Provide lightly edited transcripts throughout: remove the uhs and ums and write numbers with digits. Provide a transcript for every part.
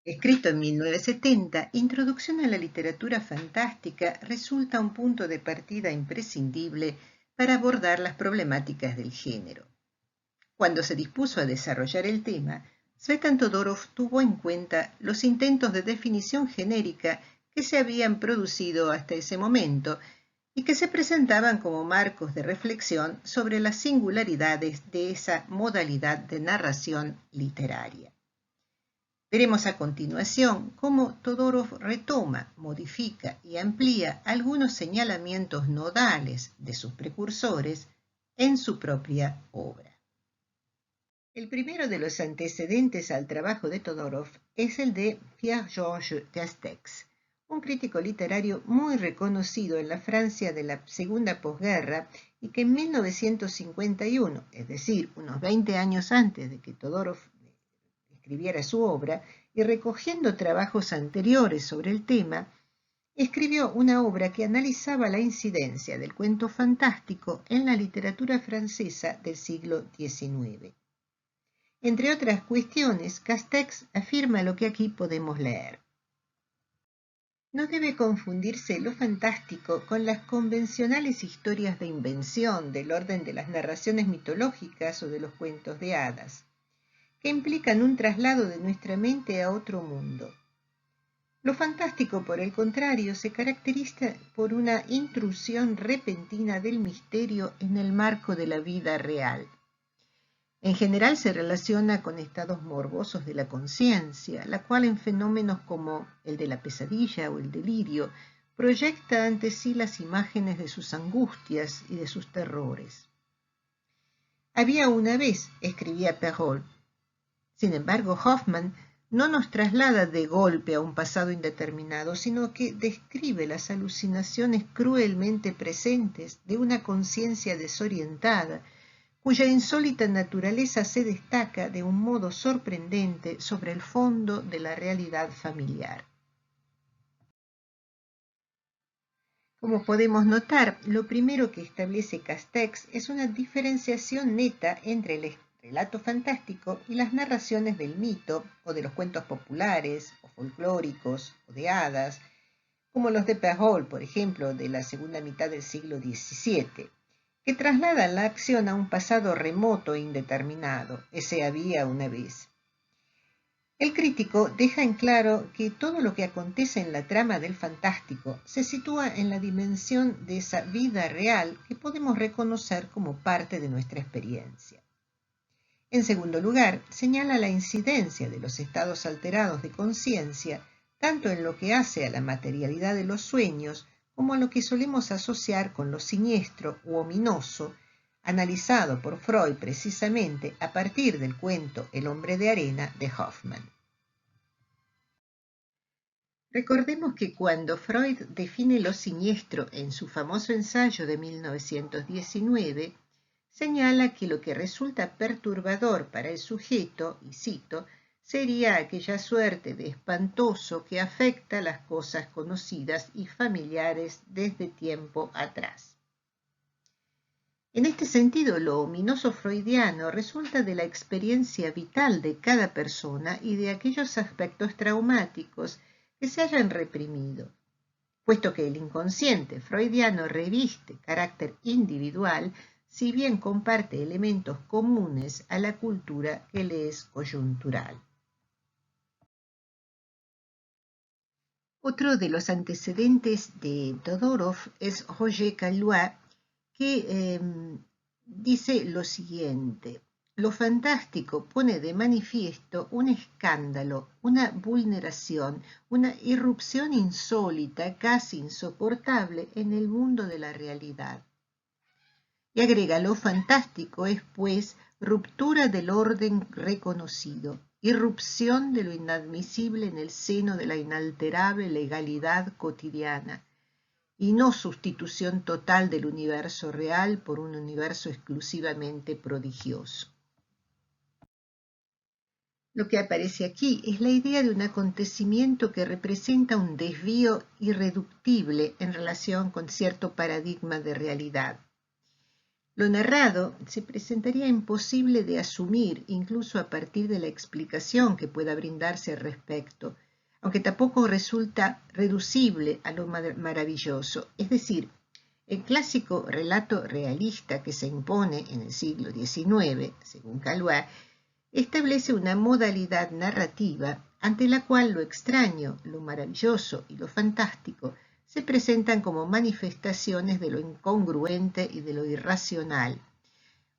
Escrito en 1970, Introducción a la literatura fantástica resulta un punto de partida imprescindible para abordar las problemáticas del género. Cuando se dispuso a desarrollar el tema, Tzvetan Todorov tuvo en cuenta los intentos de definición genérica que se habían producido hasta ese momento y que se presentaban como marcos de reflexión sobre las singularidades de esa modalidad de narración literaria. Veremos a continuación cómo Todorov retoma, modifica y amplía algunos señalamientos nodales de sus precursores en su propia obra. El primero de los antecedentes al trabajo de Todorov es el de Pierre-Georges Castex, un crítico literario muy reconocido en la Francia de la segunda posguerra y que en 1951, es decir, unos 20 años antes de que Todorov escribiera su obra, y recogiendo trabajos anteriores sobre el tema, escribió una obra que analizaba la incidencia del cuento fantástico en la literatura francesa del siglo XIX. Entre otras cuestiones, Castex afirma lo que aquí podemos leer. No debe confundirse lo fantástico con las convencionales historias de invención del orden de las narraciones mitológicas o de los cuentos de hadas, que implican un traslado de nuestra mente a otro mundo. Lo fantástico, por el contrario, se caracteriza por una intrusión repentina del misterio en el marco de la vida real. En general se relaciona con estados morbosos de la conciencia, la cual en fenómenos como el de la pesadilla o el delirio proyecta ante sí las imágenes de sus angustias y de sus terrores. Había una vez, escribía Perrault. Sin embargo, Hoffmann no nos traslada de golpe a un pasado indeterminado, sino que describe las alucinaciones cruelmente presentes de una conciencia desorientada, cuya insólita naturaleza se destaca de un modo sorprendente sobre el fondo de la realidad familiar. Como podemos notar, lo primero que establece Castex es una diferenciación neta entre el relato fantástico y las narraciones del mito o de los cuentos populares o folclóricos o de hadas, como los de Perrault, por ejemplo, de la segunda mitad del siglo XVII, que trasladan la acción a un pasado remoto e indeterminado, ese había una vez. El crítico deja en claro que todo lo que acontece en la trama del fantástico se sitúa en la dimensión de esa vida real que podemos reconocer como parte de nuestra experiencia. En segundo lugar, señala la incidencia de los estados alterados de conciencia tanto en lo que hace a la materialidad de los sueños como a lo que solemos asociar con lo siniestro u ominoso, analizado por Freud precisamente a partir del cuento El hombre de arena de Hoffmann. Recordemos que cuando Freud define lo siniestro en su famoso ensayo de 1919, señala que lo que resulta perturbador para el sujeto, y cito, sería aquella suerte de espantoso que afecta las cosas conocidas y familiares desde tiempo atrás. En este sentido, lo ominoso freudiano resulta de la experiencia vital de cada persona y de aquellos aspectos traumáticos que se hayan reprimido, puesto que el inconsciente freudiano reviste carácter individual, si bien comparte elementos comunes a la cultura que le es coyuntural. Otro de los antecedentes de Todorov es Roger Caillois, que dice lo siguiente: lo fantástico pone de manifiesto un escándalo, una vulneración, una irrupción insólita, casi insoportable en el mundo de la realidad. Y agrega, lo fantástico es, pues, ruptura del orden reconocido, irrupción de lo inadmisible en el seno de la inalterable legalidad cotidiana, y no sustitución total del universo real por un universo exclusivamente prodigioso. Lo que aparece aquí es la idea de un acontecimiento que representa un desvío irreductible en relación con cierto paradigma de realidad. Lo narrado se presentaría imposible de asumir incluso a partir de la explicación que pueda brindarse al respecto, aunque tampoco resulta reducible a lo maravilloso, es decir, el clásico relato realista que se impone en el siglo XIX, según Caillois, establece una modalidad narrativa ante la cual lo extraño, lo maravilloso y lo fantástico se presentan como manifestaciones de lo incongruente y de lo irracional,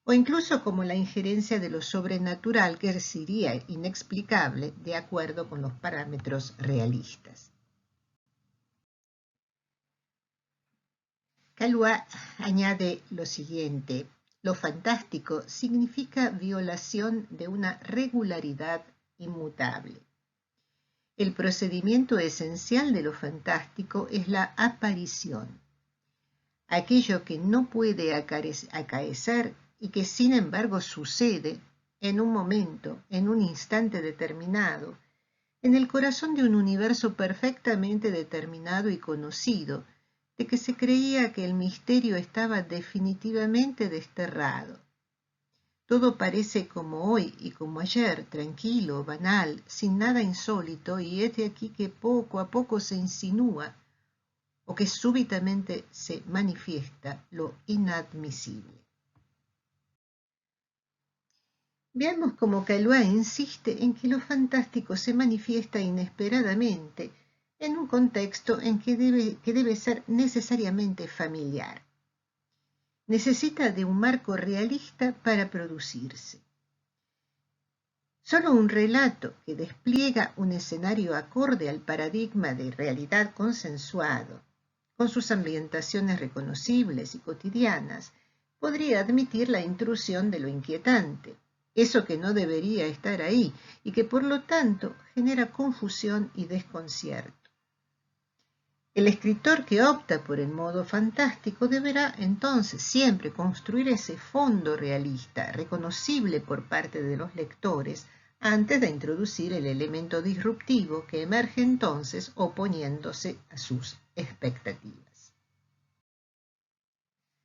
o incluso como la injerencia de lo sobrenatural que sería inexplicable de acuerdo con los parámetros realistas. Caillois añade lo siguiente: lo fantástico significa violación de una regularidad inmutable. El procedimiento esencial de lo fantástico es la aparición, aquello que no puede acaecer y que sin embargo sucede en un momento, en un instante determinado, en el corazón de un universo perfectamente determinado y conocido, de que se creía que el misterio estaba definitivamente desterrado. Todo parece como hoy y como ayer, tranquilo, banal, sin nada insólito, y es de aquí que poco a poco se insinúa o que súbitamente se manifiesta lo inadmisible. Veamos cómo Caillois insiste en que lo fantástico se manifiesta inesperadamente en un contexto en que debe ser necesariamente familiar. Necesita de un marco realista para producirse. Solo un relato que despliega un escenario acorde al paradigma de realidad consensuado, con sus ambientaciones reconocibles y cotidianas, podría admitir la intrusión de lo inquietante, eso que no debería estar ahí y que por lo tanto genera confusión y desconcierto. El escritor que opta por el modo fantástico deberá entonces siempre construir ese fondo realista, reconocible por parte de los lectores, antes de introducir el elemento disruptivo que emerge entonces oponiéndose a sus expectativas.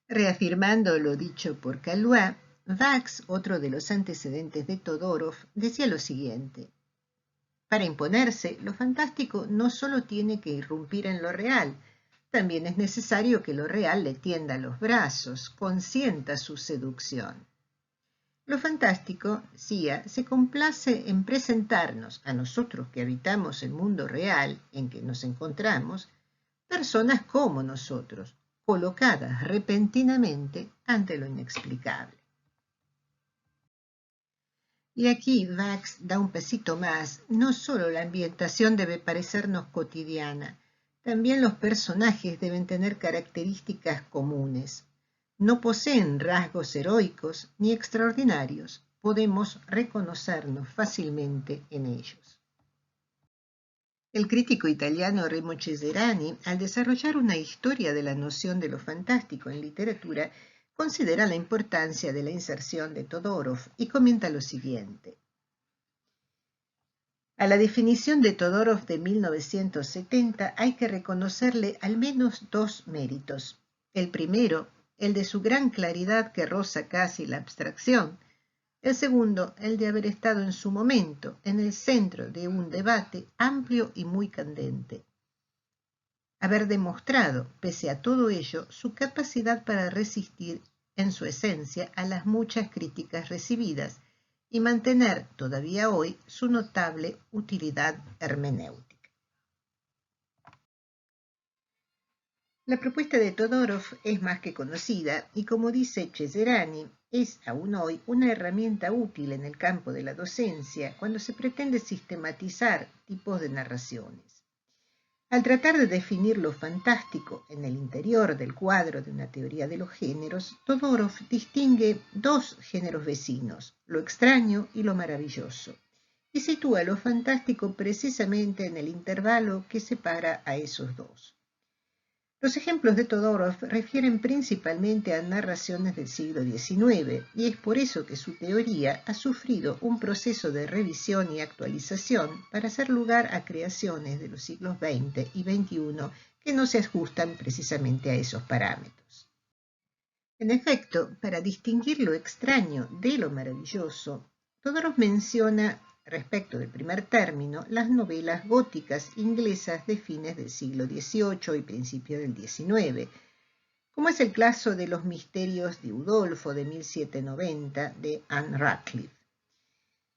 Reafirmando lo dicho por Caillois, Vaux, otro de los antecedentes de Todorov, decía lo siguiente: para imponerse, lo fantástico no solo tiene que irrumpir en lo real, también es necesario que lo real le tienda los brazos, consienta su seducción. Lo fantástico, decía, se complace en presentarnos, a nosotros que habitamos el mundo real en que nos encontramos, personas como nosotros, colocadas repentinamente ante lo inexplicable. Y aquí Vaux da un pasito más. No solo la ambientación debe parecernos cotidiana, también los personajes deben tener características comunes. No poseen rasgos heroicos ni extraordinarios. Podemos reconocernos fácilmente en ellos. El crítico italiano Remo Ceserani, al desarrollar una historia de la noción de lo fantástico en literatura, considera la importancia de la inserción de Todorov y comenta lo siguiente: a la definición de Todorov de 1970 hay que reconocerle al menos dos méritos. El primero, el de su gran claridad que roza casi la abstracción. El segundo, el de haber estado en su momento en el centro de un debate amplio y muy candente. Haber demostrado, pese a todo ello, su capacidad para resistir en su esencia a las muchas críticas recibidas y mantener todavía hoy su notable utilidad hermenéutica. La propuesta de Todorov es más que conocida y, como dice Ceserani, es aún hoy una herramienta útil en el campo de la docencia cuando se pretende sistematizar tipos de narraciones. Al tratar de definir lo fantástico en el interior del cuadro de una teoría de los géneros, Todorov distingue dos géneros vecinos, lo extraño y lo maravilloso, y sitúa lo fantástico precisamente en el intervalo que separa a esos dos. Los ejemplos de Todorov refieren principalmente a narraciones del siglo XIX, y es por eso que su teoría ha sufrido un proceso de revisión y actualización para hacer lugar a creaciones de los siglos XX y XXI que no se ajustan precisamente a esos parámetros. En efecto, para distinguir lo extraño de lo maravilloso, Todorov menciona, respecto del primer término, las novelas góticas inglesas de fines del siglo XVIII y principio del XIX, como es el caso de Los misterios de Udolfo de 1790 de Anne Radcliffe.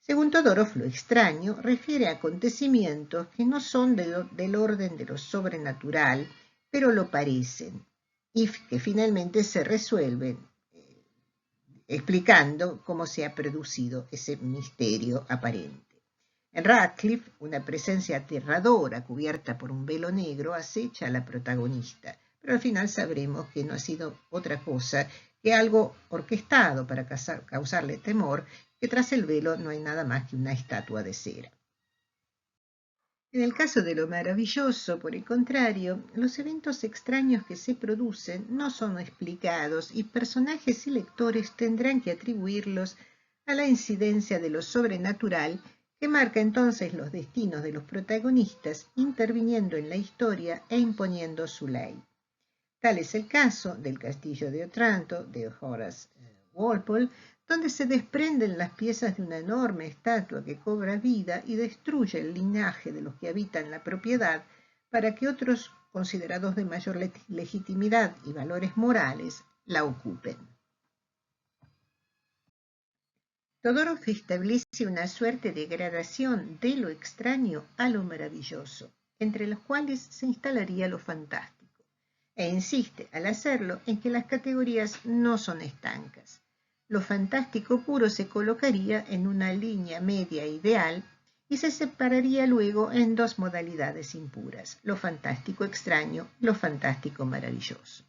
Según Todorov, lo extraño refiere a acontecimientos que no son del orden de lo sobrenatural, pero lo parecen, y que finalmente se resuelven explicando cómo se ha producido ese misterio aparente. En Radcliffe, una presencia aterradora cubierta por un velo negro acecha a la protagonista, pero al final sabremos que no ha sido otra cosa que algo orquestado para causarle temor, que tras el velo no hay nada más que una estatua de cera. En el caso de lo maravilloso, por el contrario, los eventos extraños que se producen no son explicados y personajes y lectores tendrán que atribuirlos a la incidencia de lo sobrenatural que marca entonces los destinos de los protagonistas, interviniendo en la historia e imponiendo su ley. Tal es el caso del Castillo de Otranto, de Horace Walpole, donde se desprenden las piezas de una enorme estatua que cobra vida y destruye el linaje de los que habitan la propiedad para que otros, considerados de mayor legitimidad y valores morales, la ocupen. Todorov establece una suerte de gradación de lo extraño a lo maravilloso, entre los cuales se instalaría lo fantástico, e insiste al hacerlo en que las categorías no son estancas. Lo fantástico puro se colocaría en una línea media ideal y se separaría luego en dos modalidades impuras, lo fantástico extraño, lo fantástico maravilloso.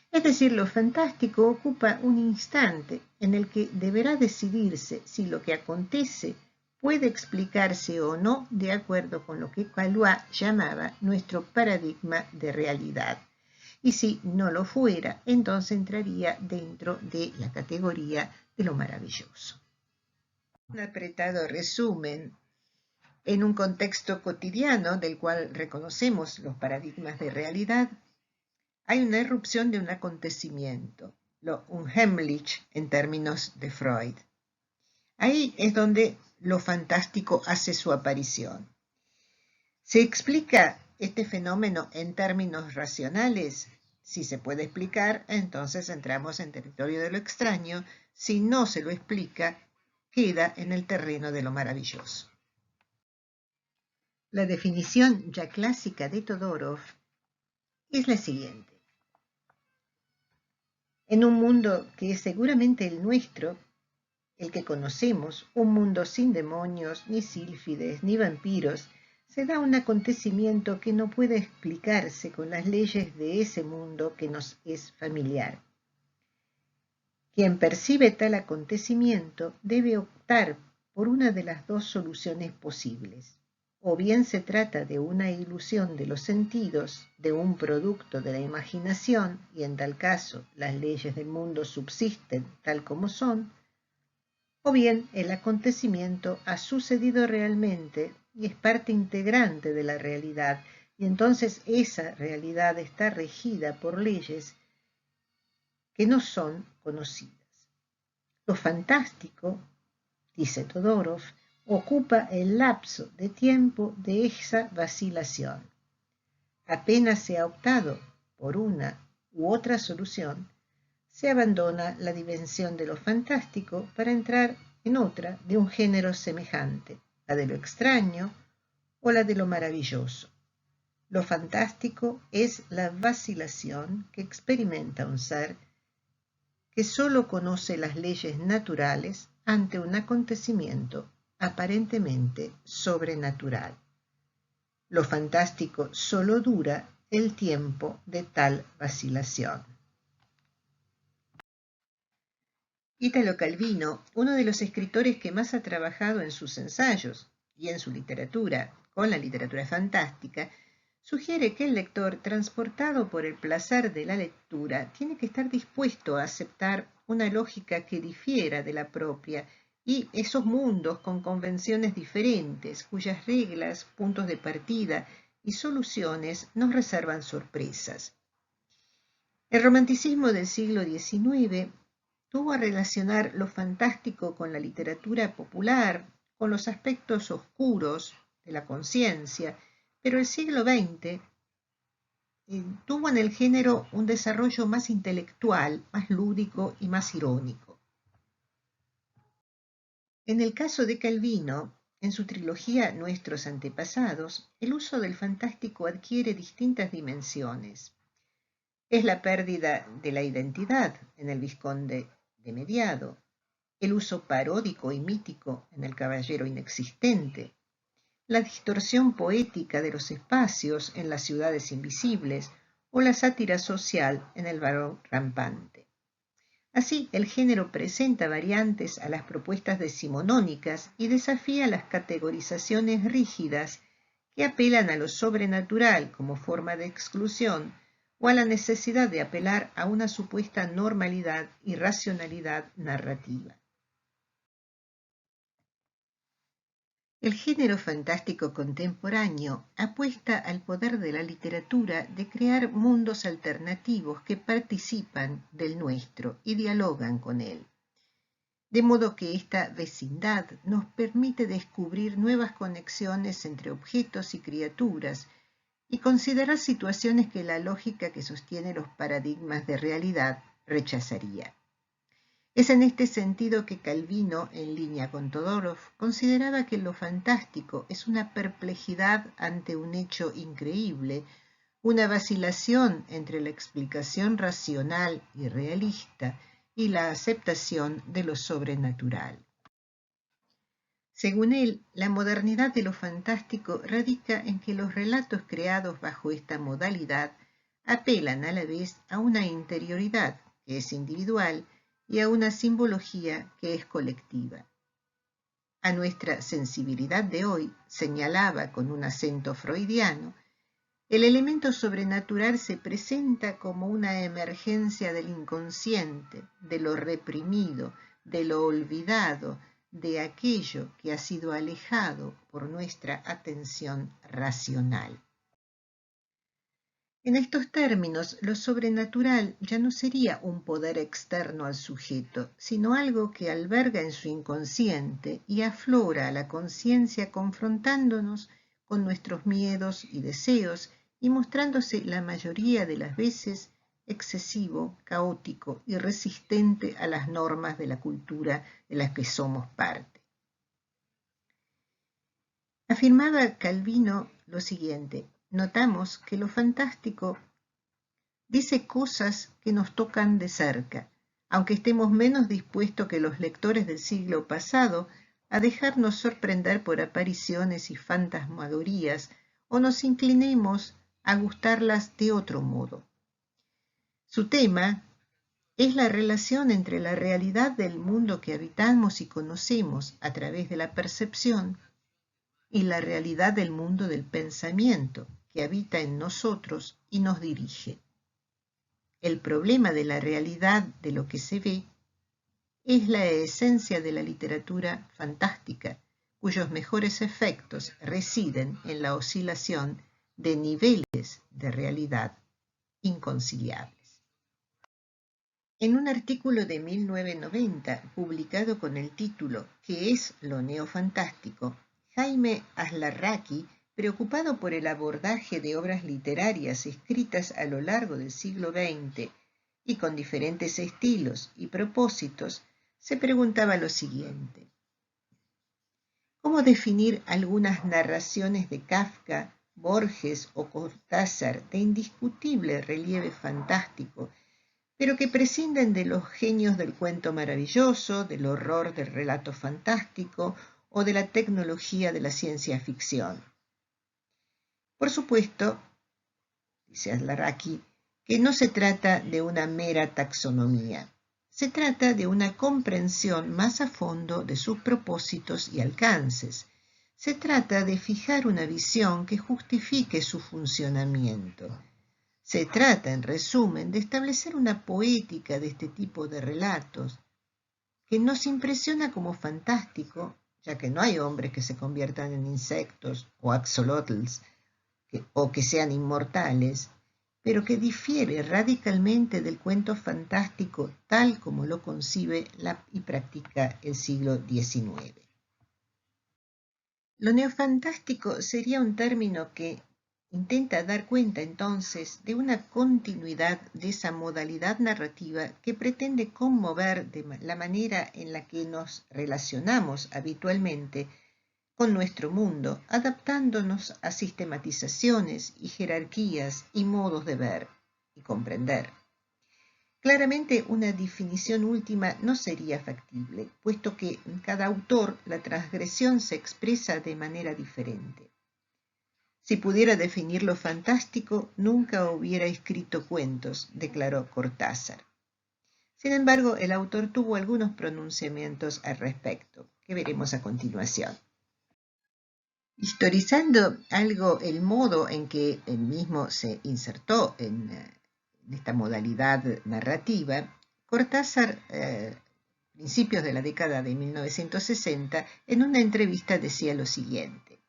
Es decir, lo fantástico ocupa un instante en el que deberá decidirse si lo que acontece puede explicarse o no de acuerdo con lo que Galois llamaba nuestro paradigma de realidad. Y si no lo fuera, entonces entraría dentro de la categoría de lo maravilloso. Un apretado resumen. En un contexto cotidiano del cual reconocemos los paradigmas de realidad, hay una irrupción de un acontecimiento, lo unheimlich en términos de Freud. Ahí es donde lo fantástico hace su aparición. ¿Se explica este fenómeno en términos racionales? Si se puede explicar, entonces entramos en territorio de lo extraño. Si no se lo explica, queda en el terreno de lo maravilloso. La definición ya clásica de Todorov es la siguiente. En un mundo que es seguramente el nuestro, el que conocemos, un mundo sin demonios, ni sílfides, ni vampiros, se da un acontecimiento que no puede explicarse con las leyes de ese mundo que nos es familiar. Quien percibe tal acontecimiento debe optar por una de las dos soluciones posibles. O bien se trata de una ilusión de los sentidos, de un producto de la imaginación, y en tal caso las leyes del mundo subsisten tal como son, o bien el acontecimiento ha sucedido realmente y es parte integrante de la realidad, y entonces esa realidad está regida por leyes que no son conocidas. Lo fantástico, dice Todorov, ocupa el lapso de tiempo de esa vacilación. Apenas se ha optado por una u otra solución, se abandona la dimensión de lo fantástico para entrar en otra de un género semejante, la de lo extraño o la de lo maravilloso. Lo fantástico es la vacilación que experimenta un ser que sólo conoce las leyes naturales ante un acontecimiento aparentemente sobrenatural. Lo fantástico sólo dura el tiempo de tal vacilación. Italo Calvino, uno de los escritores que más ha trabajado en sus ensayos y en su literatura, con la literatura fantástica, sugiere que el lector, transportado por el placer de la lectura, tiene que estar dispuesto a aceptar una lógica que difiera de la propia y esos mundos con convenciones diferentes, cuyas reglas, puntos de partida y soluciones nos reservan sorpresas. El romanticismo del siglo XIX tuvo a relacionar lo fantástico con la literatura popular, con los aspectos oscuros de la conciencia, pero el siglo XX tuvo en el género un desarrollo más intelectual, más lúdico y más irónico. En el caso de Calvino, en su trilogía Nuestros antepasados, el uso del fantástico adquiere distintas dimensiones. Es la pérdida de la identidad en el vizconde de Mediado, el uso paródico y mítico en el caballero inexistente, la distorsión poética de los espacios en las ciudades invisibles o la sátira social en el varón rampante. Así, el género presenta variantes a las propuestas decimonónicas y desafía las categorizaciones rígidas que apelan a lo sobrenatural como forma de exclusión o a la necesidad de apelar a una supuesta normalidad y racionalidad narrativa. El género fantástico contemporáneo apuesta al poder de la literatura de crear mundos alternativos que participan del nuestro y dialogan con él. De modo que esta vecindad nos permite descubrir nuevas conexiones entre objetos y criaturas y considerar situaciones que la lógica que sostiene los paradigmas de realidad rechazaría. Es en este sentido que Calvino, en línea con Todorov, consideraba que lo fantástico es una perplejidad ante un hecho increíble, una vacilación entre la explicación racional y realista y la aceptación de lo sobrenatural. Según él, la modernidad de lo fantástico radica en que los relatos creados bajo esta modalidad apelan a la vez a una interioridad que es individual y a una simbología que es colectiva. A nuestra sensibilidad de hoy, señalaba con un acento freudiano, el elemento sobrenatural se presenta como una emergencia del inconsciente, de lo reprimido, de lo olvidado, de aquello que ha sido alejado por nuestra atención racional. En estos términos, lo sobrenatural ya no sería un poder externo al sujeto, sino algo que alberga en su inconsciente y aflora a la conciencia confrontándonos con nuestros miedos y deseos y mostrándose la mayoría de las veces excesivo, caótico y resistente a las normas de la cultura de la que somos parte. Afirmaba Calvino lo siguiente: notamos que lo fantástico dice cosas que nos tocan de cerca, aunque estemos menos dispuestos que los lectores del siglo pasado a dejarnos sorprender por apariciones y fantasmagorías o nos inclinemos a gustarlas de otro modo. Su tema es la relación entre la realidad del mundo que habitamos y conocemos a través de la percepción y la realidad del mundo del pensamiento que habita en nosotros y nos dirige. El problema de la realidad de lo que se ve es la esencia de la literatura fantástica, cuyos mejores efectos residen en la oscilación de niveles de realidad inconciliables. En un artículo de 1990, publicado con el título ¿Qué es lo neofantástico?, Jaime Azlarraqui, preocupado por el abordaje de obras literarias escritas a lo largo del siglo XX y con diferentes estilos y propósitos, se preguntaba lo siguiente: ¿cómo definir algunas narraciones de Kafka, Borges o Cortázar de indiscutible relieve fantástico, pero que prescinden de los genios del cuento maravilloso, del horror del relato fantástico o de la tecnología de la ciencia ficción? Por supuesto, dice Azlarraqui, que no se trata de una mera taxonomía. Se trata de una comprensión más a fondo de sus propósitos y alcances. Se trata de fijar una visión que justifique su funcionamiento. Se trata, en resumen, de establecer una poética de este tipo de relatos que nos impresiona como fantástico, ya que no hay hombres que se conviertan en insectos o axolotls o que sean inmortales, pero que difiere radicalmente del cuento fantástico tal como lo concibe y practica el siglo XIX. Lo neofantástico sería un término que intenta dar cuenta entonces de una continuidad de esa modalidad narrativa que pretende conmover de la manera en la que nos relacionamos habitualmente con nuestro mundo, adaptándonos a sistematizaciones y jerarquías y modos de ver y comprender. Claramente una definición última no sería factible, puesto que en cada autor la transgresión se expresa de manera diferente. Si pudiera definir lo fantástico, nunca hubiera escrito cuentos, declaró Cortázar. Sin embargo, el autor tuvo algunos pronunciamientos al respecto, que veremos a continuación. Historizando algo el modo en que él mismo se insertó en esta modalidad narrativa, Cortázar, principios de la década de 1960, en una entrevista decía lo siguiente: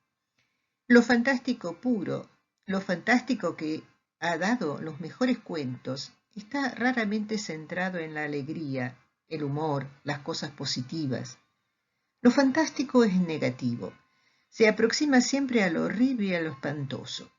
lo fantástico puro, lo fantástico que ha dado los mejores cuentos, está raramente centrado en la alegría, el humor, las cosas positivas. Lo fantástico es negativo, se aproxima siempre a lo horrible y a lo espantoso.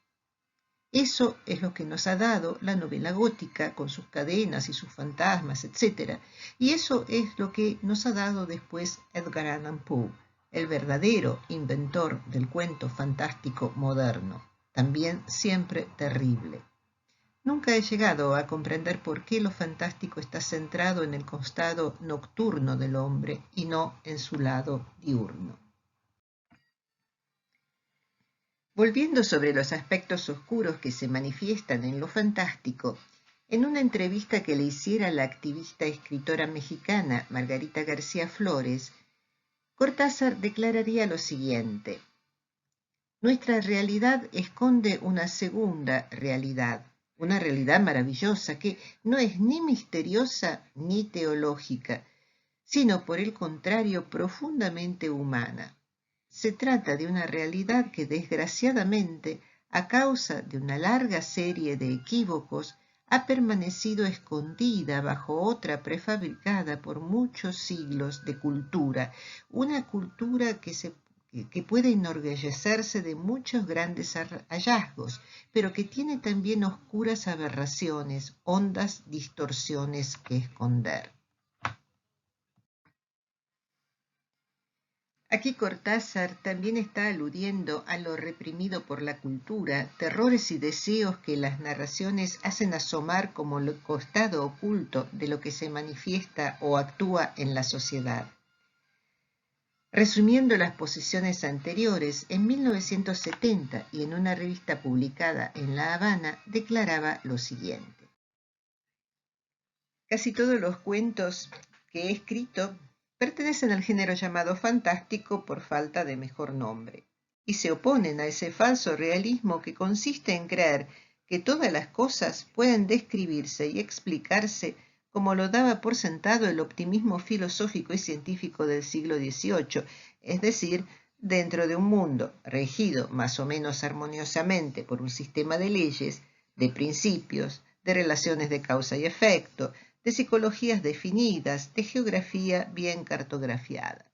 Eso es lo que nos ha dado la novela gótica con sus cadenas y sus fantasmas, etc. Y eso es lo que nos ha dado después Edgar Allan Poe, el verdadero inventor del cuento fantástico moderno, también siempre terrible. Nunca he llegado a comprender por qué lo fantástico está centrado en el costado nocturno del hombre y no en su lado diurno. Volviendo sobre los aspectos oscuros que se manifiestan en lo fantástico, en una entrevista que le hiciera la activista escritora mexicana Margarita García Flores, Cortázar declararía lo siguiente: nuestra realidad esconde una segunda realidad, una realidad maravillosa que no es ni misteriosa ni teológica, sino por el contrario profundamente humana. Se trata de una realidad que desgraciadamente, a causa de una larga serie de equívocos, ha permanecido escondida bajo otra prefabricada por muchos siglos de cultura, una cultura que puede enorgullecerse de muchos grandes hallazgos, pero que tiene también oscuras aberraciones, hondas distorsiones que esconder. Aquí Cortázar también está aludiendo a lo reprimido por la cultura, terrores y deseos que las narraciones hacen asomar como el costado oculto de lo que se manifiesta o actúa en la sociedad. Resumiendo las posiciones anteriores, en 1970 y en una revista publicada en La Habana, declaraba lo siguiente: casi todos los cuentos que he escrito pertenecen al género llamado fantástico por falta de mejor nombre, y se oponen a ese falso realismo que consiste en creer que todas las cosas pueden describirse y explicarse como lo daba por sentado el optimismo filosófico y científico del siglo XVIII, es decir, dentro de un mundo regido más o menos armoniosamente por un sistema de leyes, de principios, de relaciones de causa y efecto, de psicologías definidas, de geografía bien cartografiada.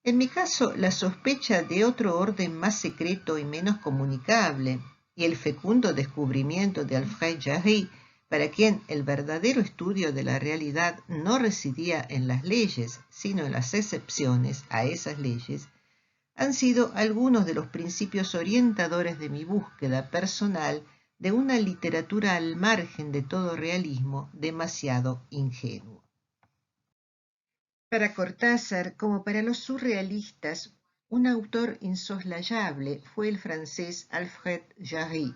En mi caso, la sospecha de otro orden más secreto y menos comunicable, y el fecundo descubrimiento de Alfred Jarry, para quien el verdadero estudio de la realidad no residía en las leyes, sino en las excepciones a esas leyes, han sido algunos de los principios orientadores de mi búsqueda personal de una literatura al margen de todo realismo demasiado ingenuo. Para Cortázar, como para los surrealistas, un autor insoslayable fue el francés Alfred Jarry,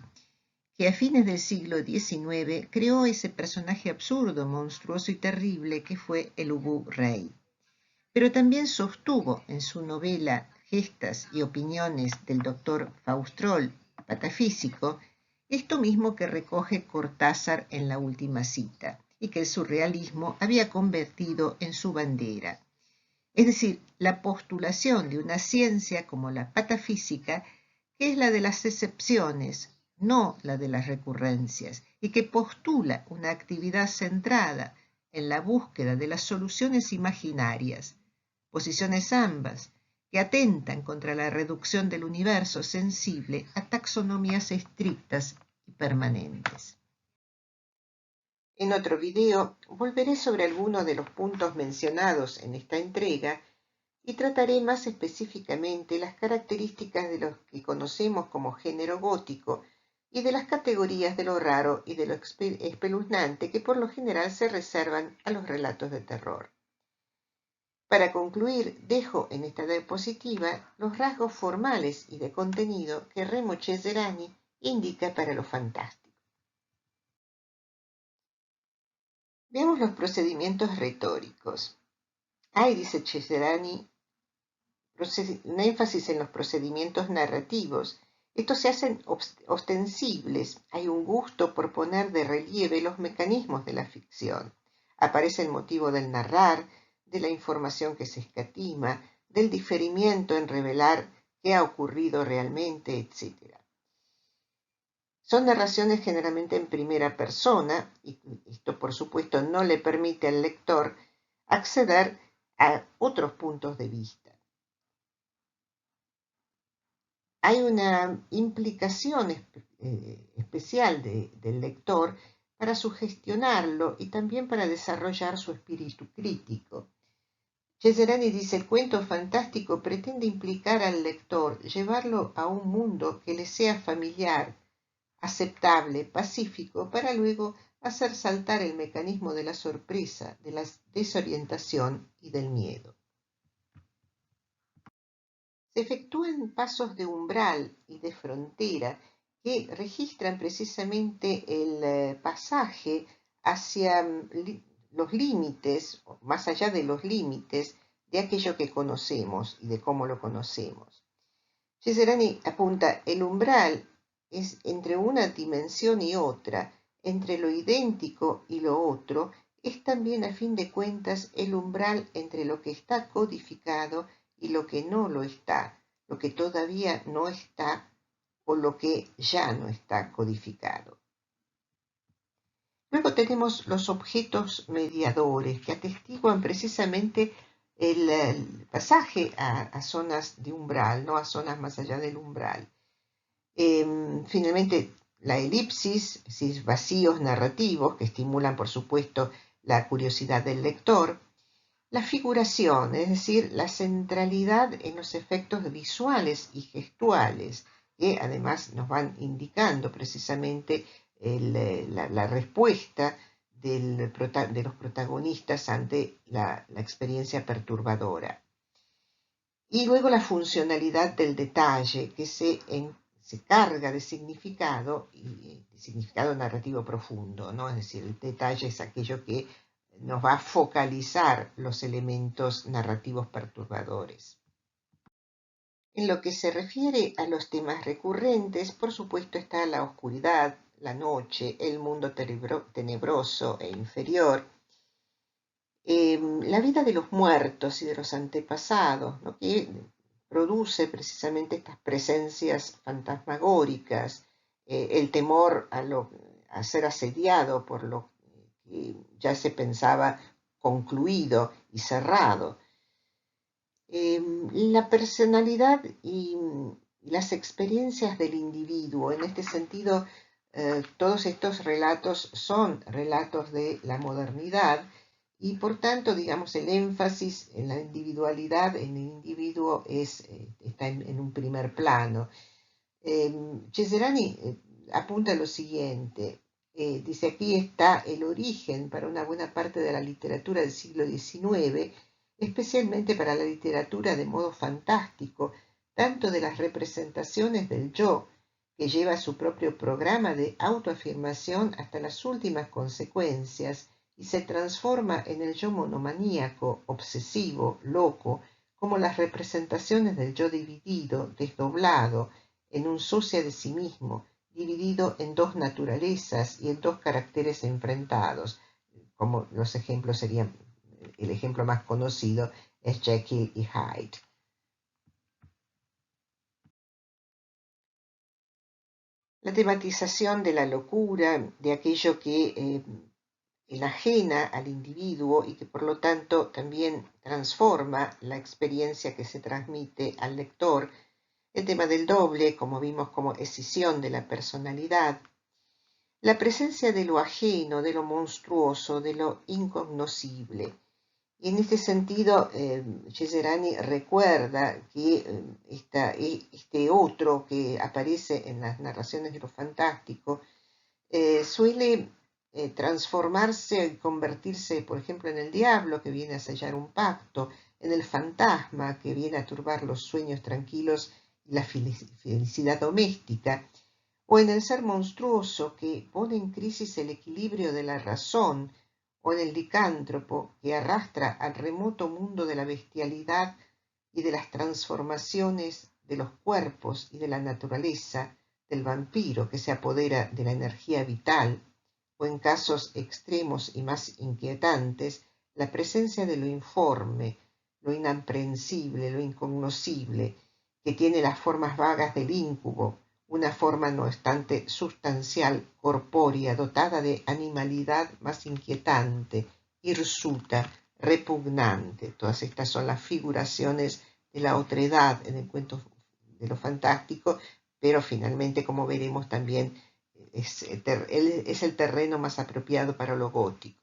que a fines del siglo XIX creó ese personaje absurdo, monstruoso y terrible que fue el Ubu Rey. Pero también sostuvo en su novela Gestas y opiniones del doctor Faustrol, patafísico, esto mismo que recoge Cortázar en la última cita, y que el surrealismo había convertido en su bandera. Es decir, la postulación de una ciencia como la patafísica, que es la de las excepciones, no la de las recurrencias, y que postula una actividad centrada en la búsqueda de las soluciones imaginarias, posiciones ambas que atentan contra la reducción del universo sensible a taxonomías estrictas y permanentes. En otro video volveré sobre algunos de los puntos mencionados en esta entrega y trataré más específicamente las características de lo que conocemos como género gótico y de las categorías de lo raro y de lo espeluznante que por lo general se reservan a los relatos de terror. Para concluir, dejo en esta diapositiva los rasgos formales y de contenido que Remo Cesarani indica para lo fantástico. Veamos los procedimientos retóricos. Hay, dice Cesarani, un énfasis en los procedimientos narrativos. Estos se hacen ostensibles. Hay un gusto por poner de relieve los mecanismos de la ficción. Aparece el motivo del narrar, de la información que se escatima, del diferimiento en revelar qué ha ocurrido realmente, etc. Son narraciones generalmente en primera persona, y esto por supuesto no le permite al lector acceder a otros puntos de vista. Hay una implicación especial del lector para sugestionarlo y también para desarrollar su espíritu crítico. Cesarani dice, el cuento fantástico pretende implicar al lector, llevarlo a un mundo que le sea familiar, aceptable, pacífico, para luego hacer saltar el mecanismo de la sorpresa, de la desorientación y del miedo. Se efectúan pasos de umbral y de frontera que registran precisamente el pasaje hacia los límites, más allá de los límites de aquello que conocemos y de cómo lo conocemos. Cesarani apunta, el umbral es entre una dimensión y otra, entre lo idéntico y lo otro, es también a fin de cuentas el umbral entre lo que está codificado y lo que no lo está, lo que todavía no está o lo que ya no está codificado. Luego tenemos los objetos mediadores que atestiguan precisamente el pasaje a zonas de umbral, ¿no? A zonas más allá del umbral. Finalmente, la elipsis, es decir, vacíos narrativos que estimulan, por supuesto, la curiosidad del lector. La figuración, es decir, la centralidad en los efectos visuales y gestuales, que además nos van indicando precisamente la respuesta de los protagonistas ante la experiencia perturbadora. Y luego la funcionalidad del detalle, que se carga de significado, y de significado narrativo profundo, ¿no? Es decir, el detalle es aquello que nos va a focalizar los elementos narrativos perturbadores. En lo que se refiere a los temas recurrentes, por supuesto está la oscuridad, la noche, el mundo tenebroso e inferior, la vida de los muertos y de los antepasados, ¿no? Que produce precisamente estas presencias fantasmagóricas, el temor a ser asediado por lo que ya se pensaba concluido y cerrado. La personalidad y las experiencias del individuo, en este sentido, todos estos relatos son relatos de la modernidad y por tanto, digamos, el énfasis en la individualidad, en el individuo está en un primer plano. Cesarani apunta lo siguiente, dice, aquí está el origen para una buena parte de la literatura del siglo XIX, especialmente para la literatura de modo fantástico, tanto de las representaciones del yo, que lleva su propio programa de autoafirmación hasta las últimas consecuencias y se transforma en el yo monomaníaco, obsesivo, loco, como las representaciones del yo dividido, desdoblado, en un socia de sí mismo, dividido en dos naturalezas y en dos caracteres enfrentados, como los ejemplos serían, el ejemplo más conocido es Jekyll y Hyde. La tematización de la locura, de aquello que enajena al individuo y que por lo tanto también transforma la experiencia que se transmite al lector. El tema del doble, como vimos, como escisión de la personalidad. La presencia de lo ajeno, de lo monstruoso, de lo incognoscible. Y en este sentido, Cesarani recuerda que este otro que aparece en las narraciones de lo fantástico suele transformarse y convertirse, por ejemplo, en el diablo que viene a sellar un pacto, en el fantasma que viene a turbar los sueños tranquilos y la felicidad doméstica, o en el ser monstruoso que pone en crisis el equilibrio de la razón, o en el licántropo que arrastra al remoto mundo de la bestialidad y de las transformaciones de los cuerpos y de la naturaleza, del vampiro que se apodera de la energía vital, o en casos extremos y más inquietantes, la presencia de lo informe, lo inaprehensible, lo incognoscible, que tiene las formas vagas del íncubo, una forma no obstante sustancial, corpórea, dotada de animalidad más inquietante, hirsuta, repugnante. Todas estas son las figuraciones de la otredad en el cuento de lo fantástico, pero finalmente, como veremos, también es el terreno más apropiado para lo gótico.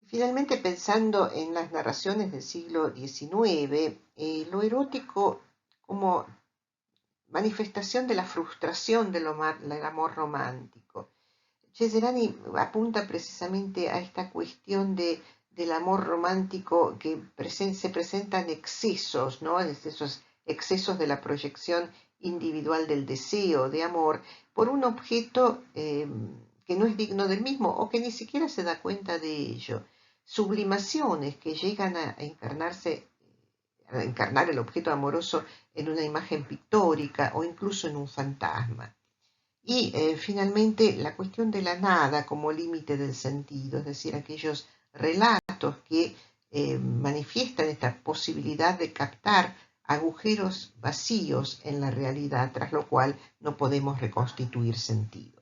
Finalmente, pensando en las narraciones del siglo XIX, lo erótico como manifestación de la frustración del amor romántico. Cesarani apunta precisamente a esta cuestión del amor romántico que se presentan excesos, ¿no? Esos excesos de la proyección individual del deseo de amor por un objeto que no es digno del mismo o que ni siquiera se da cuenta de ello. Sublimaciones que llegan a encarnar el objeto amoroso en una imagen pictórica o incluso en un fantasma. Y finalmente la cuestión de la nada como límite del sentido, es decir, aquellos relatos que manifiestan esta posibilidad de captar agujeros vacíos en la realidad, tras lo cual no podemos reconstituir sentido.